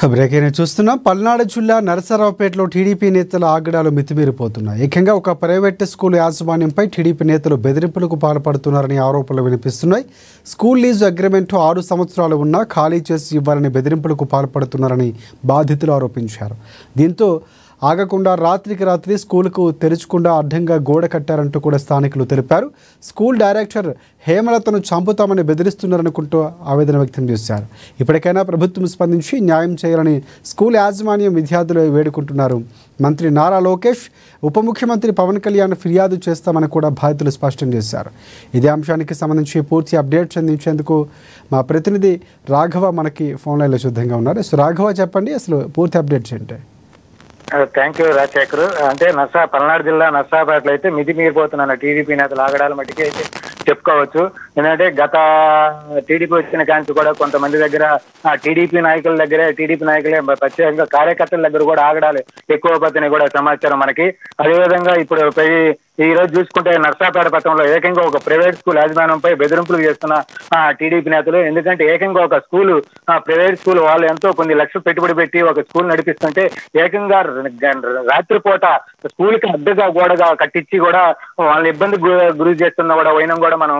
Breaking చూస్తున్నాం. పల్నాడు జిల్లా నరసరావుపేటలో TDP నేతల ఆగడాలు మితిమీరిపోతున్నాయి. ఏకంగా ఒక ప్రైవేట్ స్కూల్ యాజమాన్యంపై టీడీపీ నేతలు బెదిరింపులకు పాల్పడుతున్నారని ఆరోపణలు వినిపిస్తున్నాయి. స్కూల్ లీజు అగ్రిమెంట్ 6 సంవత్సరాలు ఉన్నా ఖాళీ చేసి ఇవ్వాలని బెదిరింపులకు పాల్పడుతున్నారని బాధితులు ఆరోపించారు. దీంతో ఆగకుండా రాత్రికి రాత్రి స్కూలుకు తెరుచకుండా అడ్డంగా గోడ కట్టారంటూ కూడా స్థానికులు తెలిపారు. స్కూల్ డైరెక్టర్ హేమలతను చంపుతామని బెదిరిస్తున్నారనుకుంటూ ఆవేదన వ్యక్తం చేశారు. ఇప్పటికైనా ప్రభుత్వం స్పందించి న్యాయం చేయాలని స్కూల్ యాజమాన్యం విద్యార్థులు వేడుకుంటున్నారు. మంత్రి నారా లోకేష్, ఉప ముఖ్యమంత్రి పవన్ కళ్యాణ్ ఫిర్యాదు చేస్తామని కూడా బాధితులు స్పష్టం చేశారు. ఇదే అంశానికి సంబంధించి పూర్తి అప్డేట్స్ అందించేందుకు మా ప్రతినిధి రాఘవ మనకి ఫోన్ లైన్లో సిద్ధంగా ఉన్నారు. సో రాఘవ, చెప్పండి, అసలు పూర్తి అప్డేట్స్ ఏంటి? Thank you Rajasekhar. అంటే పల్నాడు జిల్లా నర్సాపేటలో అయితే మితిమీరిపోతున్న టీడీపీ నేతలు ఆగడాల మట్టికి అయితే చెప్పుకోవచ్చు. ఎందుకంటే గత టీడీపీ వచ్చిన కాంచి కూడా కొంతమంది దగ్గర టీడీపీ నాయకులే ప్రత్యేకంగా కార్యకర్తల దగ్గర కూడా ఆగడాలు ఎక్కువ పడుతున్నాయి కూడా సమాచారం మనకి. అదేవిధంగా ఇప్పుడు ఈ రోజు చూసుకుంటే నర్సాపేట పట్టణంలో ఏకంగా ఒక ప్రైవేట్ స్కూల్ యాజమాన్యంపై బెదిరింపులు చేస్తున్న టీడీపీ నేతలు. ఎందుకంటే ఏకంగా ఒక స్కూల్ ప్రైవేట్ స్కూల్ వాళ్ళు ఎంతో కొన్ని లక్షలు పెట్టుబడి పెట్టి ఒక స్కూల్ నడిపిస్తుంటే ఏకంగా రాత్రిపూట స్కూల్ కి అడ్డుగా గోడగా కట్టించి కూడా వాళ్ళని ఇబ్బంది గురి చేస్తున్న కూడా వైనం కూడా మనం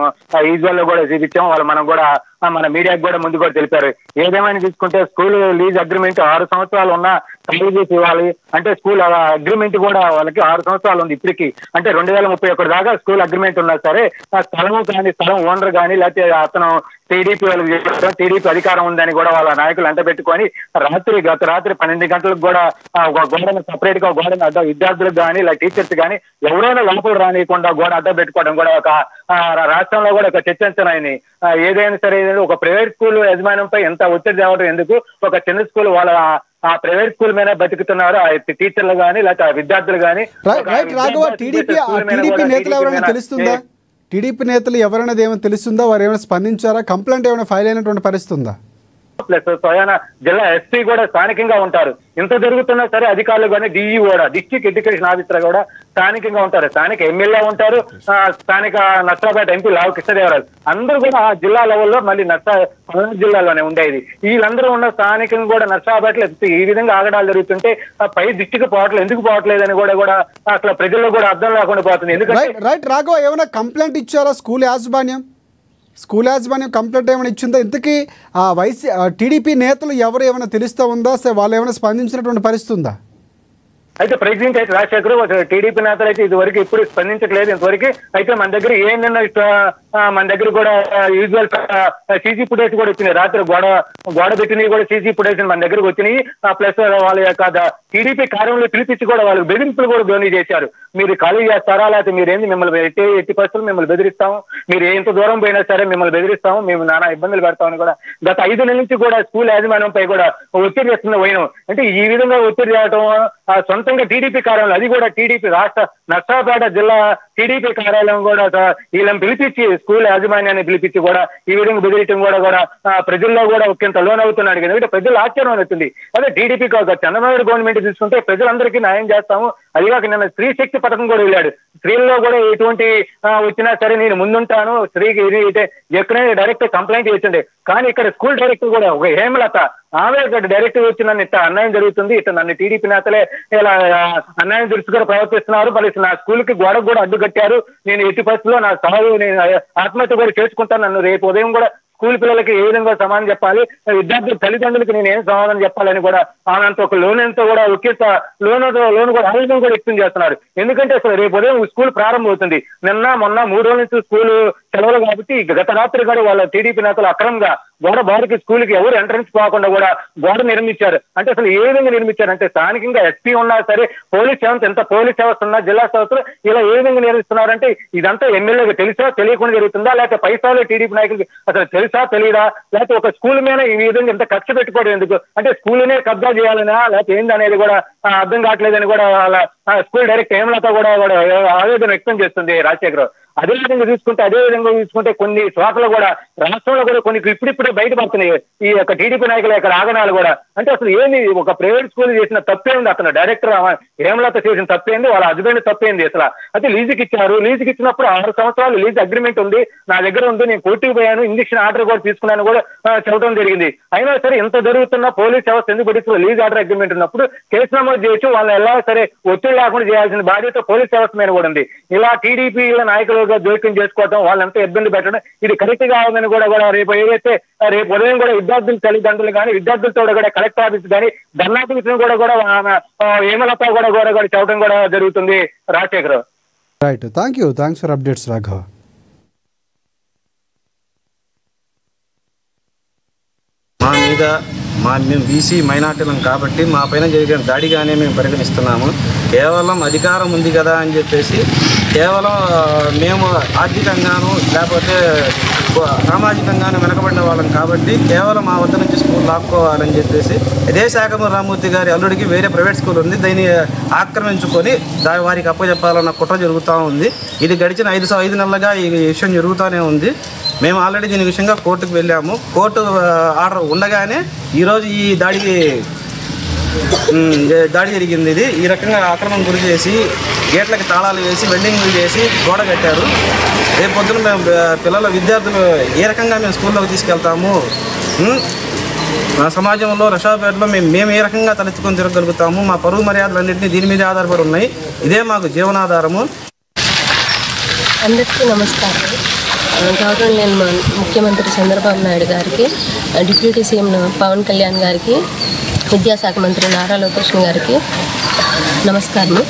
ఈజువల్ లో కూడా చూపించాం. వాళ్ళు మనం కూడా మన మీడియాకి కూడా ముందు కూడా తెలిపారు. ఏదేమైనా చూసుకుంటే స్కూల్ లీజ్ అగ్రిమెంట్ 6 సంవత్సరాలు ఉన్నా ఖాళీ చేసి ఇవ్వాలి అంటే స్కూల్ అగ్రిమెంట్ కూడా వాళ్ళకి 6 సంవత్సరాలు ఉంది ఇప్పటికి. అంటే 2031 దాకా స్కూల్ అగ్రిమెంట్ ఉన్నా సరే ఆ స్థలం ఓనర్ కానీ లేకపోతే అతను టీడీపీ వాళ్ళకి చెప్పడం టీడీపీ అధికారం ఉందని కూడా వాళ్ళ నాయకులు అంట పెట్టుకొని గత రాత్రి 12 గంటలకు కూడా ఒక గోడను సపరేట్ గా గోడను అడ్డ విద్యార్థులకు కానీ ఇలా టీచర్స్ కానీ ఎవరైనా లోపల రానియకుండా గోడ అడ్డ పెట్టుకోవడం కూడా ఒక రాష్ట్రంలో కూడా ఒక చర్చించనాయని. ఏదైనా సరే ఒక ప్రైవేట్ స్కూల్ యజమానంపై ఎంత ఒత్తిడి తేవడం ఎందుకు? ఒక చిన్న స్కూల్ వాళ్ళ ఆ ప్రైవేట్ స్కూల్ మీద బతుకుతున్నారు టీచర్లు కానీ లేకపోతే విద్యార్థులు కానీ. టీడీపీ నేతలు ఎవరైనా ఏమైనా తెలుస్తుందా? వారు ఏమైనా స్పందించారా? కంప్లైంట్ ఏమైనా ఫైల్ అయినటువంటి పరిస్థితి ఉందా? ప్లస్ స్వయాన జిల్లా ఎస్పీ కూడా స్థానికంగా ఉంటారు. ఇంత జరుగుతున్నా సరే అధికారులు కానీ డిఈ కూడా డిస్ట్రిక్ట్ ఎడ్యుకేషన్ ఆఫీసర్ కూడా స్థానికంగా ఉంటారు. స్థానిక ఎమ్మెల్యే ఉంటారు, స్థానిక నర్సాపేట ఎంపీ లావు కృష్ణదేవరాయలు అందరూ కూడా ఆ జిల్లా లెవెల్లో మళ్ళీ పల్నాడు జిల్లాలోనే ఉండేది. వీళ్ళందరూ ఉన్న స్థానికంగా కూడా నర్సాపేటలో ఈ విధంగా ఆగడాలు జరుగుతుంటే పై దృష్టికి పోవట్లేదు, ఎందుకు పోవట్లేదని కూడా అసలు ప్రజల్లో కూడా అర్థం లేకుండా పోతుంది. ఎందుకంటే రాఘవ, ఏమైనా కంప్లైంట్ ఇచ్చారా స్కూల్ యాజమాన్యం కంప్లైంట్ ఏమైనా ఇచ్చిందా? ఇంతకీ టీడీపీ నేతలు ఎవరు ఏమైనా తెలుస్తూ ఉందా? వాళ్ళు ఏమైనా స్పందించినటువంటి పరిస్థితి ఉందా? అయితే ప్రెసిడెంట్ అయితే రాజశేఖర్ టీడీపీ నేతలు అయితే ఇదివరకు ఎప్పుడు స్పందించట్లేదు ఇంతవరకు. అయితే మన దగ్గర ఏంటన్నా మన దగ్గర కూడా యూజువల్ సీసీ ఫుటేజ్ కూడా వచ్చినాయి. రాత్రి గోడ పెట్టినవి కూడా సీసీ ఫుటేజ్ మన దగ్గరకు వచ్చినాయి. ప్లస్ వాళ్ళ యొక్క టీడీపీ కార్యంలో పిలిపించి కూడా వాళ్ళకి బెదిరింపులు కూడా ధోని చేశారు. మీరు ఖాళీ చేస్తారా లేకపోతే మీరేంది మిమ్మల్ని ఎట్టి పరిస్థితులు మిమ్మల్ని బెదిరిస్తాము, మీరు ఎంత దూరం పోయినా సరే మిమ్మల్ని బెదిరిస్తాము, మేము నానా ఇబ్బందులు పెడతామని కూడా గత 5 నెలల నుంచి కూడా స్కూల్ యాజమాన్యంపై కూడా ఒత్తిడి చేస్తున్న వైనం. అంటే ఈ విధంగా ఒత్తిడి చేయడం సొంతంగా టీడీపీ కార్యాలయం, అది కూడా టీడీపీ రాష్ట్ర నర్సాపేట జిల్లా టీడీపీ కార్యాలయం కూడా వీళ్ళని పిలిపించి స్కూల్ యాజమాన్యాన్ని పిలిపించి కూడా ఈ విధంగా బెదిరించడం కూడా ప్రజల్లో కూడా ఒకంత లోనవుతున్నాడు. ఎందుకంటే ప్రజలు ఆశ్చర్యం అవుతుంది. అదే టీడీపీ చంద్రబాబు గవర్నమెంట్ తీసుకుంటే ప్రజలందరికీ న్యాయం చేస్తాము, అదిగాక నిన్న స్త్రీ శక్తి పథకం కూడా వెళ్ళాడు. స్త్రీల్లో కూడా ఎటువంటి వచ్చినా సరే నేను ముందుంటాను, స్త్రీకి ఇది అయితే ఎక్కడైనా డైరెక్ట్ కంప్లైంట్ చేసిండే. కానీ ఇక్కడ స్కూల్ డైరెక్టర్ కూడా ఒక హేమలత ఆమె డైరెక్ట్ వచ్చి నన్ను ఇట్లా అన్యాయం జరుగుతుంది, ఇట్లా నన్ను టీడీపీ నేతలే ఇలా అన్యాయం దృష్టిగా ప్రవర్తిస్తున్నారు, మరి నా స్కూల్ కి గోడకు కూడా అడ్డు కట్టారు, నేను ఎట్టి పరిస్థితుల్లో నా సాగు నేను ఆత్మహత్య కూడా చేసుకుంటాను, నన్ను రేపు ఉదయం కూడా స్కూల్ పిల్లలకి ఏ విధంగా సమాధానం చెప్పాలి, విద్యార్థుల తల్లిదండ్రులకి నేను ఏం సమాధానం చెప్పాలని కూడా ఆమె ఒక లోన్ ఎంతో కూడా ఒకే లోన్ కూడా ఆవేదన కూడా వ్యక్తం చేస్తున్నారు. ఎందుకంటే అసలు రేపు ఉదయం స్కూల్ ప్రారంభం అవుతుంది. మొన్న 3 రోజుల నుంచి స్కూల్ సెలవులు కాబట్టి గత రాత్రి కూడా వాళ్ళ టీడీపీ నేతలు అక్రమంగా బారికి స్కూల్ కి ఎవరు ఎంట్రన్స్ పోకుండా కూడా గోడ నిర్మించారు. అంటే అసలు ఏ విధంగా నిర్మించారంటే స్థానికంగా ఎస్పీ ఉన్నా సరే పోలీస్ వ్యవస్థ ఉన్నా జిల్లా సంస్థలు ఇలా ఏ విధంగా నిర్మిస్తున్నారంటే ఇదంతా ఎమ్మెల్యేగా తెలుసా తెలియకుండా జరుగుతుందా, లేకపోతే పైసాలు టీడీపీ నాయకులకి అసలు తెలుసా తెలియదా, లేకపోతే ఒక స్కూల్ మీద ఈ విధంగా ఎంత ఖర్చు పెట్టుకోవడం ఎందుకు, అంటే స్కూల్నే కబ్జా చేయాలనా లేకపోతే ఏంది అనేది కూడా అర్థం కావట్లేదని కూడా వాళ్ళ స్కూల్ డైరెక్టర్ హేమలత కూడా ఆవేదన వ్యక్తం చేస్తుంది రాజశేఖర్. అదే విధంగా చూసుకుంటే కొన్ని చోట్ల కూడా రాష్ట్రంలో కూడా కొన్ని ఇప్పుడిప్పుడే బయటపడుతున్నాయి ఈ యొక్క టీడీపీ నాయకుల యొక్క ఆగడాలు కూడా. అంటే అసలు ఏంది, ఒక ప్రైవేట్ స్కూల్ చేసిన తప్పేంది, అతను డైరెక్టర్ హేమలత చేసిన తప్పేంది, వాళ్ళ హస్బెండ్ తప్పేంది అసలు. అయితే లీజుకి ఇచ్చినప్పుడు 6 సంవత్సరాలు లీజ్ అగ్రిమెంట్ ఉంది, నా దగ్గర ఉంది, నేను కోర్టుకు పోయాను, ఇంజక్షన్ ఆర్డర్ కూడా తీసుకున్నాను కూడా చెప్పడం జరిగింది. అయినా సరే ఇంత జరుగుతున్న పోలీస్ వ్యవస్థ ఎందుకు పట్టించుకో? లీజ్ ఆర్డర్ అగ్రిమెంట్ ఉన్నప్పుడు కేసు నమోదు చేయొచ్చు, వాళ్ళని ఎలా సరే ఒత్తిడి లేకుండా చేయాల్సిన బాధ్యత పోలీస్ వ్యవస్థ మీద కూడా ఉంది. ఇలా టీడీపీ నాయకులుగా జోక్యం చేసుకోవడం, వాళ్ళంతా ఇబ్బంది పెట్టడం ఇది కరెక్ట్ కావాలని కూడా రేపు ఏదైతే రేపు ఉదయం కూడా విద్యార్థుల తల్లిదండ్రులు కానీ విద్యార్థులతో కూడా కలెక్టర్ ఆఫీస్ కానీ ధర్నాఫీస్ కూడా హేమలత కూడా చెప్పడం కూడా జరుగుతుంది. Rajasekhar. Right, thanks for updates Raghava. మేము బీసీ మైనార్టీలం కాబట్టి మా పైన జరిగిన దాడిగానే మేము పరిగణిస్తున్నాము. కేవలం అధికారం ఉంది కదా అని చెప్పేసి కేవలం మేము ఆర్థికంగాను లేకపోతే సామాజికంగాను వెనకబడిన వాళ్ళం కాబట్టి కేవలం మా వద్ద నుంచి స్కూల్ లాక్కోవాలని చెప్పేసి ఇదే శాఖమూరి రామ్మూర్తి గారి అల్లుడికి వేరే ప్రైవేట్ స్కూల్ ఉంది, దీన్ని ఆక్రమించుకొని వారికి అప్పచెప్పాలన్న కుట్ర జరుగుతూ ఉంది. ఇది గడిచిన 5 నెలలుగా ఈ విషయం జరుగుతూనే ఉంది. మేము ఆల్రెడీ దీని విషయంగా కోర్టుకు వెళ్ళాము. కోర్టు ఆర్డర్ ఉండగానే ఈరోజు ఈ దాడి జరిగింది. ఇది ఈ రకంగా ఆక్రమణ గురి చేసి గేట్లకి తాళాలు వేసి వెల్డింగ్లు చేసి గోడ కట్టారు. రేపు పొద్దున మేము విద్యార్థులు ఏ రకంగా మేము స్కూల్లోకి తీసుకెళ్తాము, మా సమాజంలో రషాపేటలో మేము ఏ రకంగా తలెత్తుకొని తిరగలుగుతాము, మా పరువు మర్యాదలన్నింటినీ దీని మీద ఆధారపడి ఉన్నాయి. ఇదే మాకు జీవనాధారము. అందరికీ నమస్కారం. గౌరవనీయ ముఖ్యమంత్రి చంద్రబాబు నాయుడు గారికి, డిప్యూటీ సీఎం పవన్ కళ్యాణ్ గారికి, విద్యాశాఖ మంత్రి నారా లోకేష్ గారికి నమస్కారము.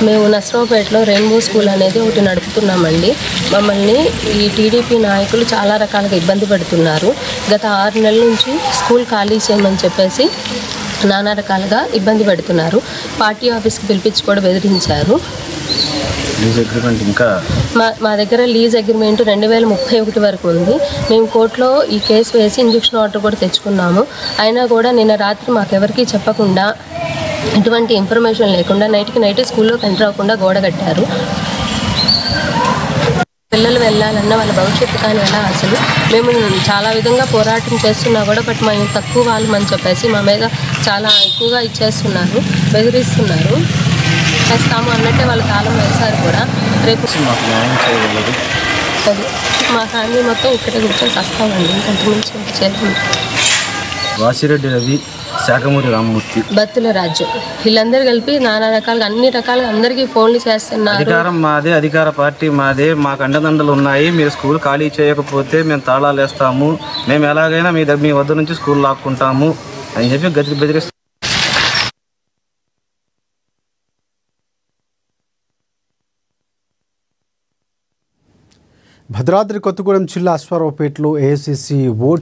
మేము నర్సరావుపేటలో రెయిన్బో స్కూల్ అనేది ఒకటి నడుపుతున్నామండి. మమ్మల్ని ఈ టీడీపీ నాయకులు చాలా రకాలుగా ఇబ్బంది పెడుతున్నారు. గత 6 నెలల నుంచి స్కూల్ ఖాళీ చేయమని చెప్పేసి నానా రకాలుగా ఇబ్బంది పెడుతున్నారు. పార్టీ ఆఫీస్కి పిలిపించి కూడా బెదిరించారు. మా దగ్గర లీజ్ అగ్రిమెంట్ 2031 వరకు ఉంది. మేము కోర్టులో ఈ కేసు వేసి ఇంజక్షన్ ఆర్డర్ కూడా తెచ్చుకున్నాము. అయినా కూడా నిన్న రాత్రి మాకెవరికీ చెప్పకుండా, ఎటువంటి ఇన్ఫర్మేషన్ లేకుండా నైట్కి నైట్ స్కూల్లోకి ఎంటర్ అవ్వకుండా గోడ కట్టారు. పిల్లలు వెళ్ళాలన్న వాళ్ళ భవిష్యత్తు కానీ ఎలా, అసలు మేము చాలా విధంగా పోరాటం చేస్తున్నా కూడా బట్ మేము తక్కువ వాళ్ళమని చెప్పేసి మా మీద చాలా ఎక్కువగా ఇచ్చేస్తున్నారు, బెదిరిస్తున్నారు. చేస్తాము అన్నట్టే వాళ్ళ కాలం వేశారు కూడా. రేపు మా ఫ్యామిలీ మొత్తం ఇక్కడే కూర్చొని వస్తామండి. ఇంకంటి నుంచి చేద్దాం. వాసిరెడ్డి రవి, శాఖమూరి రామ్మూర్తి, బత్తుల రాజ్యం, వీళ్ళందరూ కలిపి నానా రకాలుగా అన్ని రకాలుగా అందరికీ ఫోన్లు చేస్తున్నారు. అధికారం మాదే, అధికార పార్టీ మాదే, మాకు అండదండలు ఉన్నాయి. మీరు స్కూల్ ఖాళీ చేయకపోతే మేము తాళాలు వేస్తాము, మేము ఎలాగైనా మీ వద్ద నుంచి స్కూల్ లాక్కుంటాము అని చెప్పి బెదిరిస్తాము. భద్రాద్రి కొత్తగూడెం జిల్లా అశ్వారావుపేటలో ఏఐసీసీ ఓట్